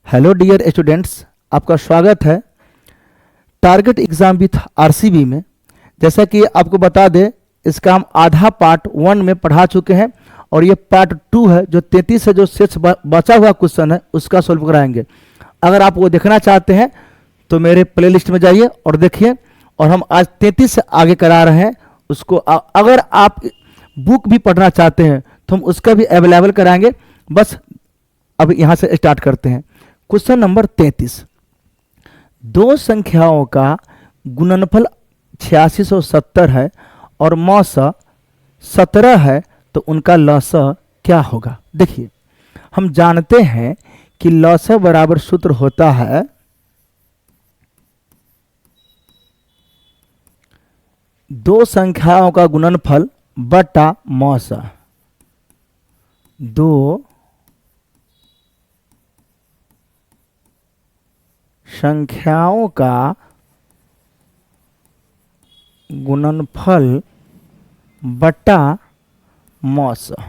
Hello dear students, आपका स्वागत है टारगेट एग्जाम विथ आरसीबी में। जैसा कि आपको बता दें, इसका हम आधा पार्ट 1 में पढ़ा चुके हैं और ये पार्ट 2 है जो 33 से जो शेष बचा हुआ क्वेश्चन है उसका सोल्व कराएंगे। अगर आप वो देखना चाहते हैं तो मेरे प्लेलिस्ट में जाइए और देखिए। और हम आज 33 से आगे करा रहे हैं उसको। अगर आप बुक भी पढ़ना चाहते हैं तो हम उसका भी अवेलेबल कराएंगे। बस अब यहाँ से स्टार्ट करते हैं। क्वेश्चन नंबर 33, दो संख्याओं का गुणनफल 8670 है और मौसा 17 है, तो उनका लसा क्या होगा। देखिए, हम जानते हैं कि लसा बराबर सूत्र होता है दो संख्याओं का गुणनफल बटा मौसा। दो संख्याओं का गुणनफल बटा मौसा।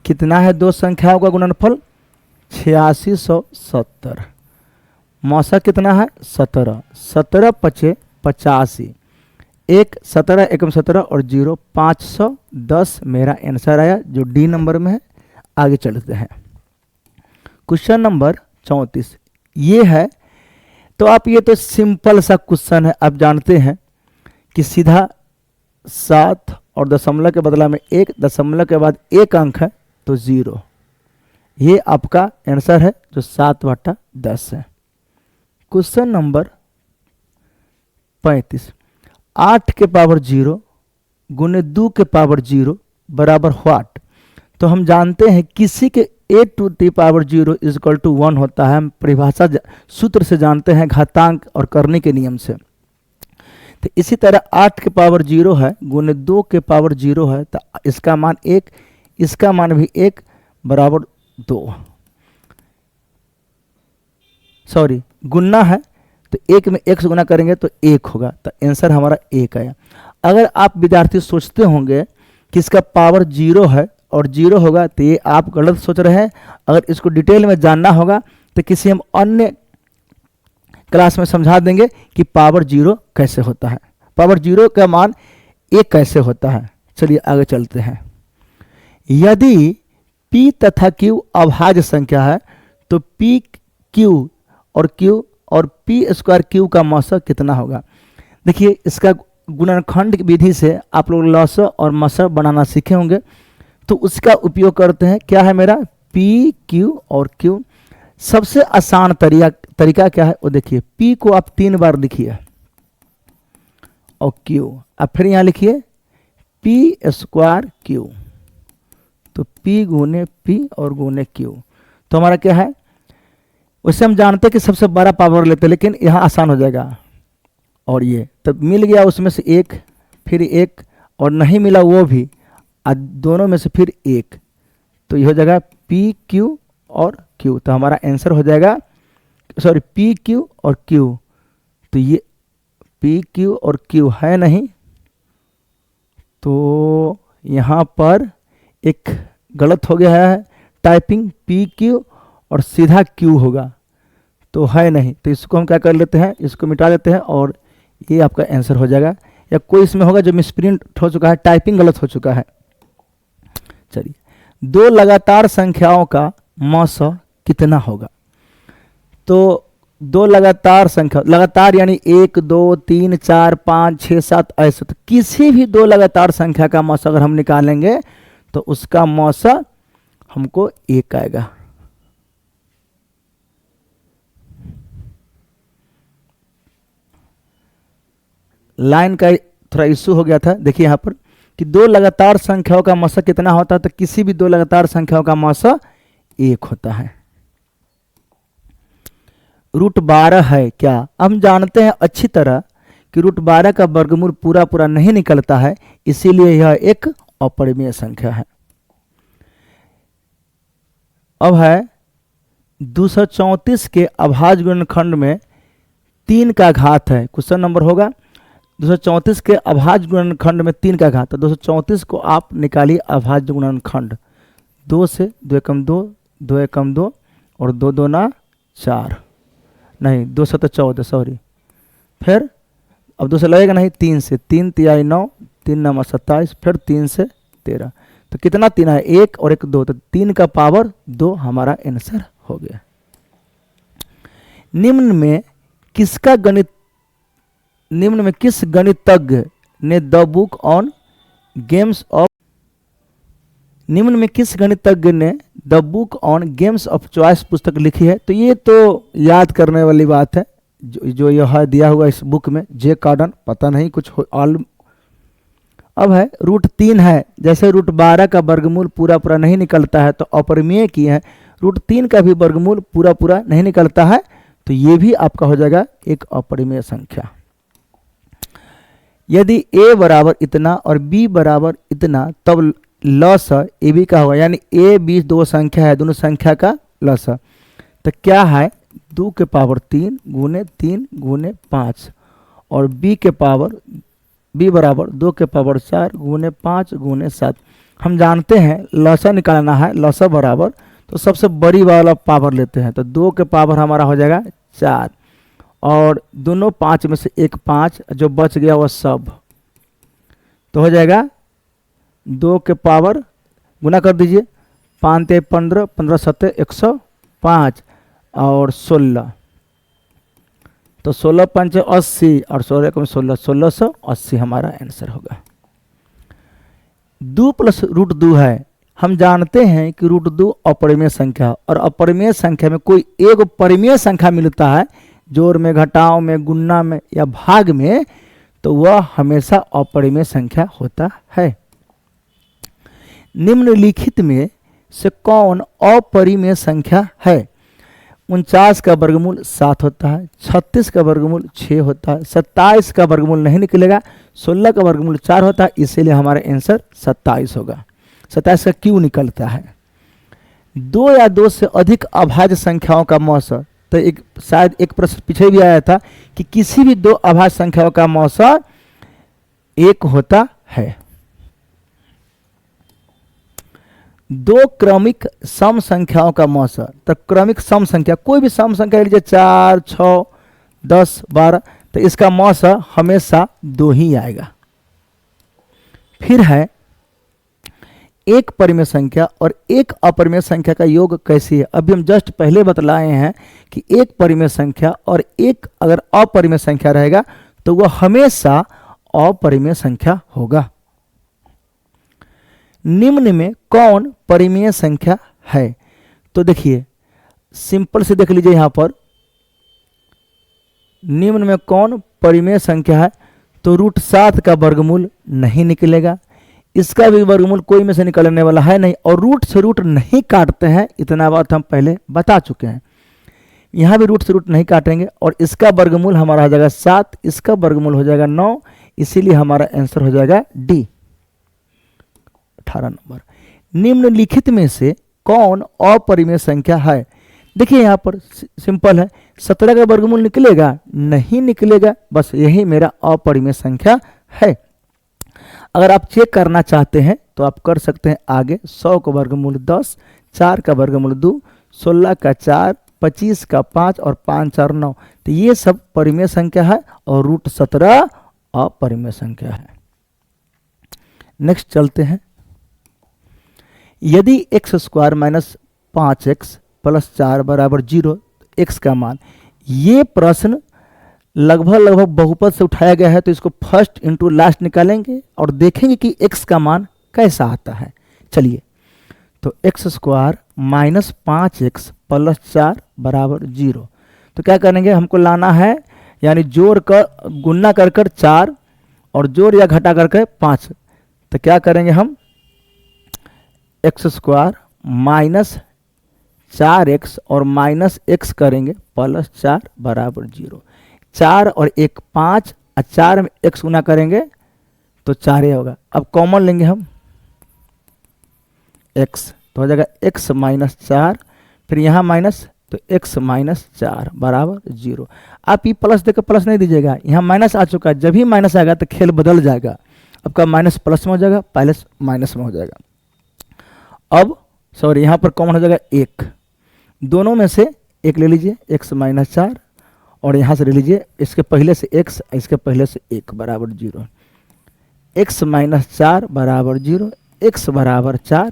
कितना है दो संख्याओं का गुणनफल? 8670। मौसा कितना है? 17। 17 पचे 85। 1 17 एकम 17 और 0 510 मेरा आंसर आया जो डी नंबर में है। आगे चलते हैं। क्वेश्चन नंबर 34 ये है। तो आप ये तो सिंपल सा क्वेश्चन है, आप जानते हैं कि सीधा 7 और दशमलव के बदला में 1, दशमलव के बाद 1 अंक है तो 0। ये आपका आंसर है जो 7/10 है। क्वेश्चन नंबर 35, 8 के पावर 0 गुने 2 के पावर 0 बराबर व्हाट। तो हम जानते हैं किसी के a to the power 0 is equal to 1 होता है। हम परिभाषा सूत्र से जानते हैं, घातांक और करने के नियम से। तो इसी तरह 8 के पावर 0 है गुने 2 के पावर 0 है, तो इसका मान 1, इसका मान भी 1 बराबर 2। सॉरी, गुना है तो 1 में 1 से गुना करेंगे तो 1 होगा, तो आंसर हमारा 1 आया। अगर आप विद्यार्थी सोचते होंगे कि इसका पावर 0 है और 0 होगा, तो ये आप गलत सोच रहे हैं। अगर इसको डिटेल में जानना होगा तो किसी हम अन्य क्लास में समझा देंगे कि पावर 0 कैसे होता है, पावर 0 का मान 1 कैसे होता है। चलिए आगे चलते हैं। यदि p तथा q अभाज्य संख्या है तो p q और p स्क्वायर q का मौसा कितना होगा। देखिए, इसका गुणनखंड विधि से आप लोग लसा और मसा बनाना सीखे होंगे, तो उसका उपयोग करते हैं। क्या है मेरा? p q और q। सबसे आसान तरीका क्या है वो देखिए। p को आप 3 बार लिखिए और q आप फिर यहाँ लिखिए p स्क्वायर q। तो p गुने p और गुने q, तो हमारा क्या है? वैसे हम जानते हैं कि सबसे बड़ा पावर लेते हैं, लेकिन यहाँ आसान हो जाएगा। और ये तब मिल गया उसमें से 1, फिर 1 और नहीं मिला वो भी, दोनों में से फिर 1, तो ये हो जाएगा पी क्यू और क्यू। तो हमारा आंसर हो जाएगा, सॉरी, पी क्यू और क्यू। तो ये पी क्यू और क्यू है नहीं, तो यहाँ पर एक गलत हो गया है टाइपिंग। पी क्यू और सीधा क्यू होगा तो है नहीं, तो इसको हम क्या कर लेते हैं, इसको मिटा देते हैं और ये आपका आंसर हो जाएगा। या कोई इसमें होगा जो मिसप्रिंट हो चुका है, टाइपिंग गलत हो चुका है। चलिए, दो लगातार संख्याओं का मौसा कितना होगा। तो दो लगातार संख्या, लगातार यानी 1 2 3 4 5 6 7 ऐसे, तो किसी भी दो लगातार संख्या का मौसा अगर हम निकालेंगे तो उसका मौसा हमको 1 आएगा। लाइन का थोड़ा इशू हो गया था। देखिए यहाँ पर कि दो लगातार संख्याओं का मौसा कितना होता है, तो किसी भी दो लगातार संख्याओं का मौसा 1 होता है। √12 है क्या? हम जानते हैं अच्छी तरह कि √12 का वर्गमूल पूरा पूरा नहीं निकलता है, इसीलिए यह एक अपरिमेय संख्या है। अब है 234 के अभाज्य गुणनखंड में 3 का घात है। क्वेश्चन नंबर होगा 234 के अभाज्य गुणनखंड में 3 का घात। तो 234 को आप निकालिए अभाज्य गुणनखंड। 2 से 2 एकम 2, 2 एकम 2 और 2 दूना 4, नहीं 2 से 14, सॉरी, फिर अब 2 से लगेगा नहीं, 3 से, 3 तिहाई 9, 3 नवा 27, फिर 3 से 13, तो कितना 3 है, 1 और 1 2, तो 3 का पावर 2 हमारा आंसर हो गया। निम्न में किस गणितज्ञ ने the book on games of choice पुस्तक लिखी है? तो ये तो याद करने वाली बात है, जो यह दिया हुआ इस बुक में, जे कार्डन, पता नहीं कुछ अब है √3 है, जैसे √12 का वर्गमूल पूरा पूरा नहीं निकलता है तो अपरिमेय की है, √3 का भी वर्गमूल पूरा पूरा नहीं निकलता है, तो ये भी आपका हो जाएगा एक अपरिमेय संख्या। यदि a बराबर इतना और b बराबर इतना, तब लसा ए बी का होगा, यानी a b दो संख्या है, दोनों संख्या का लसा, तो क्या है 2 के पावर 3 गुने 3 गुने 5, और b बराबर 2 के पावर 4 गुने 5 गुने 7। हम जानते हैं लसा निकालना है, लसा बराबर, तो सबसे बड़ी वाला पावर लेते हैं, तो 2 के पावर हमारा हो जाएगा 4, और दोनों 5 में से एक 5, जो बच गया वह सब, तो हो जाएगा 2 के पावर, गुना कर दीजिए, 5 ते 15, 15 7 105 और 16, तो 16 5 80 और 16 कम 16, 1680 हमारा आंसर होगा। 2 + √2 है, हम जानते हैं कि √2 अपरिमेय संख्या, और अपरिमेय संख्या में कोई एक परिमेय संख्या मिलता है, जोड़ में, घटाव में, गुणा में या भाग में, तो वह हमेशा अपरिमेय संख्या होता है। निम्नलिखित में से कौन अपरिमेय संख्या है? 49 का वर्गमूल 7 होता है, 36 का वर्गमूल 6 होता है, 27 का वर्गमूल नहीं निकलेगा, 16 का वर्गमूल 4 होता है, इसीलिए हमारा आंसर 27 होगा। 27 का क्यों निकलता है? 2 या 2 से अधिक अभाज्य संख्याओं का मौसा, तो शायद एक प्रश्न पीछे भी आया था कि किसी भी 2 अभाज्य संख्याओं का मौसा 1 होता है। 2 क्रमिक सम संख्याओं का मौसा, तो क्रमिक सम संख्या, कोई भी सम संख्या लीजिए, 4 6 10 12, तो इसका मौसा हमेशा 2 ही आएगा। फिर है एक परिमेय संख्या और एक अपरिमेय संख्या का योग कैसी है? अभी हम जस्ट पहले बतलाए हैं कि एक परिमेय संख्या और एक अगर अपरिमेय संख्या रहेगा तो वह हमेशा अपरिमेय संख्या होगा। निम्न में कौन परिमेय संख्या है? तो देखिए सिंपल से देख लीजिए, यहां पर निम्न में कौन परिमेय संख्या है, तो √7 का वर्गमूल नहीं निकलेगा, इसका भी वर्गमूल कोई में से निकलने वाला है नहीं, और रूट से रूट नहीं काटते हैं, इतना बात हम पहले बता चुके हैं। यहाँ भी रूट से रूट नहीं काटेंगे, और इसका वर्गमूल हमारा हो जाएगा 7, इसका वर्गमूल हो जाएगा 9, इसीलिए हमारा आंसर हो जाएगा डी 18 नंबर। निम्नलिखित में से कौन अपरिमेय संख्या है? देखिए यहाँ पर सिंपल है, 17 का वर्गमूल निकलेगा? नहीं निकलेगा, बस यही मेरा अपरिमेय संख्या है। अगर आप चेक करना चाहते हैं तो आप कर सकते हैं आगे। 100 का वर्गमूल 10, 4 का वर्गमूल 2, 16 का 4, 25 का 5 और 5 4 9, तो ये सब परिमेय संख्या है और √17 अपरिमेय संख्या है। नेक्स्ट चलते हैं। यदि x² - 5x + 4 = 0, x का मान, ये प्रश्न लगभग बहुपद से उठाया गया है, तो इसको फर्स्ट इंटू लास्ट निकालेंगे और देखेंगे कि x का मान कैसा आता है। चलिए, तो x² - 5x + 4 = 0, तो क्या करेंगे, हमको लाना है, यानी जोड़ कर गुना कर 4 और जोड़ या घटा करके 5, तो क्या करेंगे हम, x² - 4x और -x करेंगे +4 = 0। 4 और 1 5, और 4 में x गुना करेंगे तो 4 ही होगा। अब कॉमन लेंगे हम x, तो हो जाएगा x - 4, फिर यहाँ माइनस, तो x - 4 = 0। आप ये प्लस देकर प्लस नहीं दीजिएगा, यहाँ माइनस आ चुका है, जब भी माइनस आएगा तो खेल बदल जाएगा, आपका माइनस प्लस में हो जाएगा, प्लस माइनस में हो जाएगा। अब सॉरी, यहाँ पर कॉमन हो जाएगा 1, दोनों में से एक ले लीजिए x माइनस 4, और यहाँ से ले लीजिए इसके पहले से x, इसके पहले से 1 बराबर 0। x माइनस 4 बराबर 0, x बराबर 4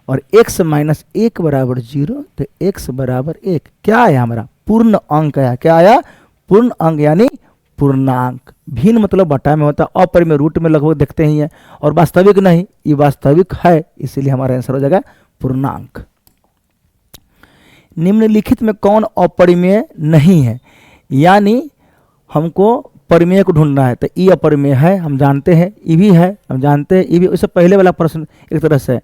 और x माइनस 1 बराबर 0, तो x बराबर 1 क्या आया हमारा? पूर्ण अंक आया। क्या आया? पूर्ण अंक यानी पूर्णांक। भिन्न मतलब बटा में होता है, अपरिमेय रूट में लगभग देखते ही है, और वास्तविक नहीं, ये वास्तविक है, इसीलिए हमारा आंसर हो जाएगा पूर्णांक। निम्नलिखित में कौन अपरिमेय नहीं है? यानी हमको परिमेय को ढूंढना है, तो ई अपरिमेय है हम जानते हैं, ई भी है हम जानते हैं, ई भी। इससे पहले वाला प्रश्न एक तरह से है,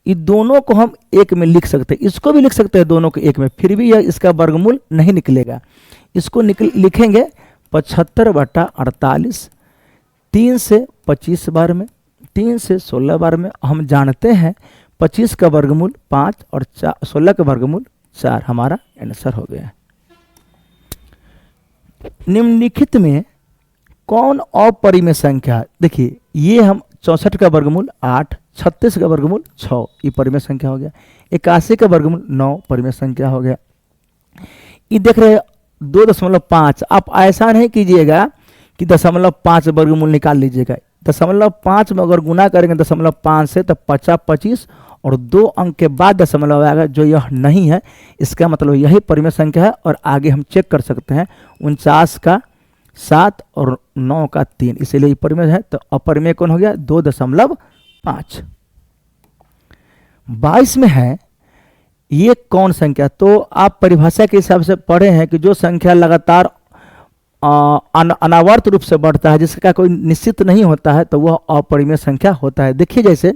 ये दोनों को हम एक में लिख सकते हैं, इसको भी लिख सकते हैं दोनों को एक में, फिर भी यह इसका वर्गमूल नहीं निकलेगा। इसको लिखेंगे 75/48, 3 से 25 बार में, 3 से 16 बार में। हम जानते हैं 25 का वर्गमूल 5 और 16 का वर्गमूल 4, हमारा आंसर हो गया। निम्नलिखित में कौन अपरिमेय संख्या है? देखिए ये हम 64 का वर्गमूल 8, 36 का वर्गमूल 6, ये परिमेय संख्या हो गया। 81 का वर्गमूल 9, परिमेय संख्या हो गया। ये देख रहे 2.5, आप ऐसा नहीं कीजिएगा कि 0.5 वर्गमूल निकाल लीजिएगा। 0.5 में अगर गुना करेंगे 0.5 से तो 50 25 और 2 अंक के बाद दशमलव आएगा, जो यह नहीं है, इसका मतलब यही परिमेय संख्या है। और आगे हम चेक कर सकते हैं 49 का 7 और 9 का 3, इसीलिए ये परिमेय है। तो अपरिमेय कौन हो गया? 2.5। 22 में है ये कौन संख्या? तो आप परिभाषा के हिसाब से पढ़े हैं कि जो संख्या लगातार अनावर्त रूप से बढ़ता है, जिसका कोई निश्चित नहीं होता है, तो वह अपरिमेय संख्या होता है। देखिए जैसे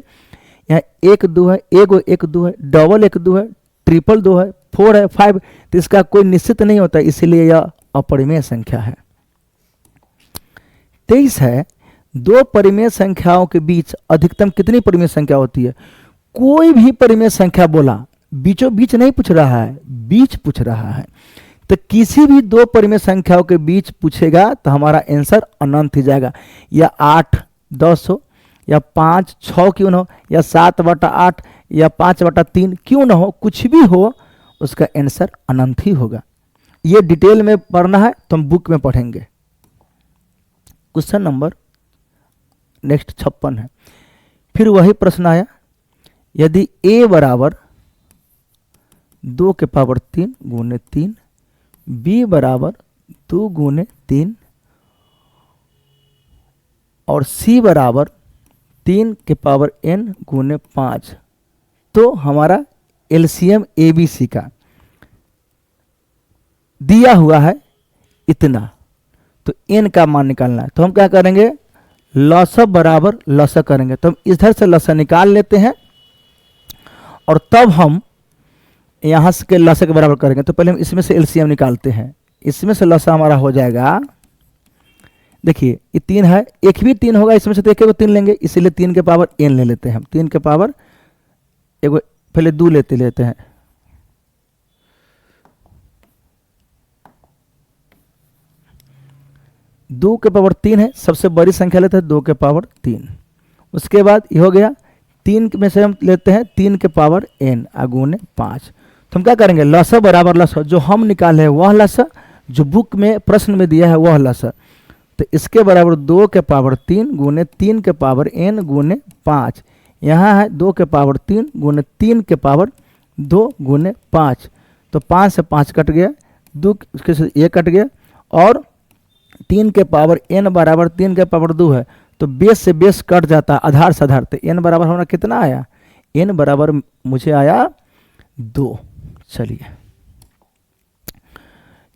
यहाँ 1 2 है, 1 2 है, डबल 1 2 है, ट्रिपल 2 है, 4 है, 5, तो इसका कोई निश्चित नहीं होता, इसीलिए यह अपरिमेय संख्या है। 23 है, दो परिमेय संख्याओं के बीच अधिकतम कितनी परिमेय संख्या होती है? कोई भी परिमेय संख्या बोला, बीचों बीच नहीं पूछ रहा है, बीच पूछ रहा है। तो किसी भी दो परिमेय संख्याओं के बीच पूछेगा तो हमारा आंसर अनंत ही जाएगा। या 8 10 हो, या 5 6 क्यों ना हो, या 7/8 या 5/3 क्यों ना हो, कुछ भी हो, उसका आंसर अनंत ही होगा। ये डिटेल में पढ़ना है तो हम बुक में पढ़ेंगे। क्वेश्चन नंबर नेक्स्ट 56 है। फिर वही प्रश्न आया, यदि a बराबर 2 के पावर 3 गुने 3, b बराबर 2 गुने 3 और c बराबर 3 के पावर n गुने 5, तो हमारा एलसीएम ABC का दिया हुआ है इतना, तो n का मान निकालना है। तो हम क्या करेंगे? लसा बराबर लसा करेंगे। तो हम इधर से लसा निकाल लेते हैं और तब हम यहाँ से के लसा के बराबर करेंगे। तो पहले हम इसमें से एलसीएम निकालते हैं, इसमें से लसा हमारा हो जाएगा। देखिए ये 3 है, एक भी 3 होगा, इसमें से तो एक को 3 लेंगे, इसीलिए 3 के पावर n ले लेते हैं हम। 3 के पावर एक पहले 2 लेते हैं, दो के पावर 3 है, सबसे बड़ी संख्या लेते हैं 2 के पावर 3। उसके बाद ये हो गया 3 में से हम लेते हैं 3 के पावर n गुने 5। तो हम क्या करेंगे? लसा बराबर लसा, जो हम निकाले हैं वह लसा, जो बुक में प्रश्न में दिया है वह लसा। तो इसके बराबर 2 के पावर 3 गुने 3 के पावर n गुने 5। यहाँ है 2 के पावर 3 गुने 3 के पावर 2 गुने 5। तो 5 से 5 कट गया, 2 के से 1 कट गया, और 3 के पावर n बराबर 3 के पावर 2 है, तो बेस से बेस कट जाता है, आधार से आधार। तो n बराबर हमारा कितना आया? n बराबर मुझे आया 2। चलिए,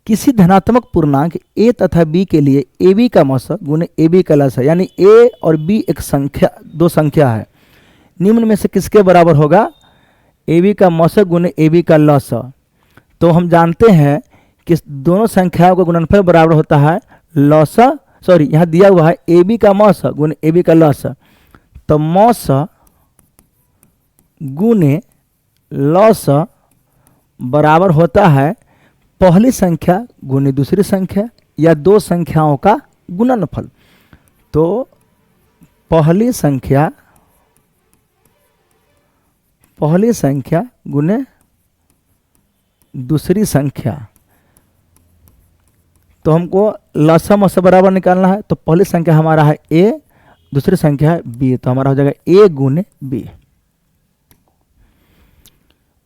किसी धनात्मक पूर्णांक a तथा b के लिए ab का मौसा गुने ab का लसा, यानी a और b एक संख्या, दो संख्या है, निम्न में से किसके बराबर होगा? ab का मौसा गुने ab का लसा। तो हम जानते हैं कि दोनों संख्याओं का गुणनफल बराबर होता है लसा, सॉरी यहाँ दिया हुआ है ab का मौसा गुने ab का लसा। तो मौसा गुने लसा बराबर होता है पहली संख्या गुने दूसरी संख्या, या दो संख्याओं का गुणनफल। तो पहली संख्या गुने दूसरी संख्या, तो हमको लसम से बराबर निकालना है। तो पहली संख्या हमारा है a, दूसरी संख्या है b, तो हमारा हो जाएगा a गुने b।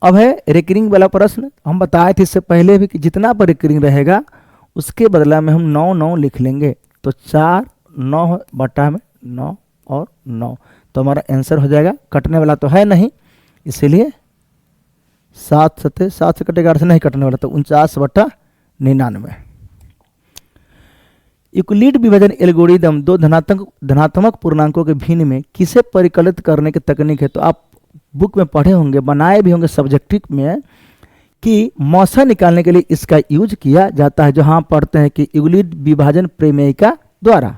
अब है रिकरिंग वाला प्रश्न। हम बताए थे इससे पहले भी कि जितना पर रिकरिंग रहेगा उसके बदला में हम 9 9 लिख लेंगे। तो 4 9 बटा में 9 और 9, तो हमारा आंसर हो जाएगा, कटने वाला तो है नहीं, इसीलिए 7 से कटेगा, 8 से नहीं कटने वाला, तो 49/99। यूक्लिड विभाजन एल्गोरिदम दो धनात्मक पूर्णांकों के भिन्न में किसे परिकलित करने की तकनीक है। तो आप बुक में पढ़े होंगे, बनाए भी होंगे सब्जेक्टिव में, कि मौसा निकालने के लिए इसका यूज किया जाता है, जो हम पढ़ते हैं कि यूक्लिड विभाजन प्रमेयिका द्वारा।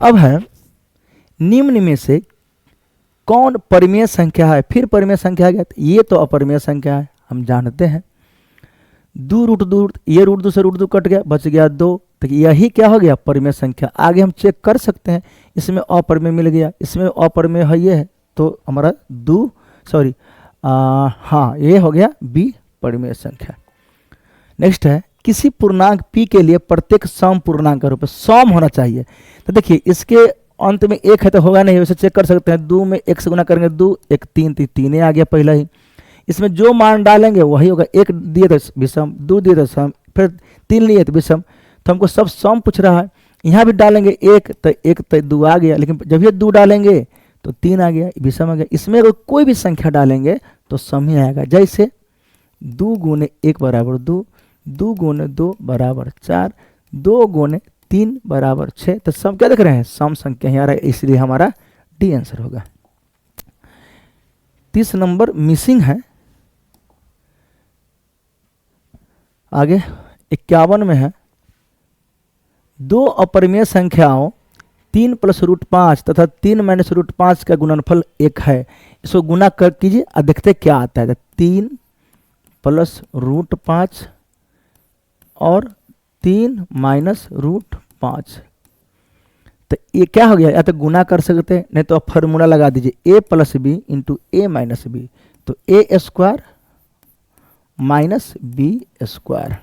अब है निम्न में से कौन परिमेय संख्या है। फिर परिमेय संख्या आ गया, ये तो अपरिमेय संख्या है, हम जानते हैं। 2 रूट 2, ये रूट 2 से रूट 2 कट गया, बच गया 2, तो यही क्या हो गया, परिमेय संख्या। आगे हम चेक कर सकते हैं, इसमें अपरिमेय मिल गया, इसमें अपरिमेय है ये है, तो हमारा हाँ ये हो गया बी परिमेय संख्या। नेक्स्ट है किसी पूर्णांक p के लिए प्रत्येक सम पूर्णांक का रूप सम होना चाहिए। तो देखिए इसके अंत में 1 है तो होगा नहीं, वैसे चेक कर सकते हैं। 2 में 1 से गुना करेंगे 2, 1 3, 3 आ गया पहला ही। इसमें जो मान डालेंगे वही होगा। 1 दिए तो विषम, 2 दिए तो सम, फिर 3 लिए तो विषम, तो हमको सब सम पूछ रहा है। यहाँ भी डालेंगे 1 तो 2 आ गया, लेकिन जब ये 2 डालेंगे तो 3 आ गया, विषम आ गया। इसमें अगर कोई भी संख्या डालेंगे तो सम ही आएगा। जैसे 2 गुने 1 बराबर 2, 2 गुने 2 बराबर 4, 2 गुने 3 बराबर 6। तो सम क्या देख रहे हैं, सम संख्या ही आ रहा है, इसलिए हमारा डी आंसर होगा। 30 नंबर मिसिंग है। आगे 51 में है, 2 अपरिमेय संख्याओं 3 + √5 तथा 3 - √5 का गुणनफल 1 है। इसको गुना कर कीजिए और देखते क्या आता है। 3 + √5 और 3 - √5, तो ये क्या हो गया, या तो गुना कर सकते हैं, नहीं तो आप फॉर्मूला लगा दीजिए a + b × a - b, तो a² - b²।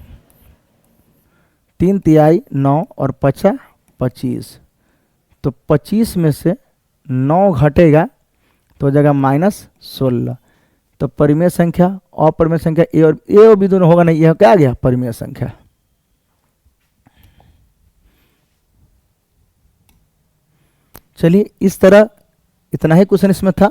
3 तिहाई 9 और 5 25, तो 25 में से 9 घटेगा तो हो जाएगा -16। तो परिमेय संख्या अपरिमेय संख्या ए और बी दोनों होगा नहीं, यह क्या आ गया, परिमेय संख्या। चलिए इस तरह इतना ही क्वेश्चन इसमें था।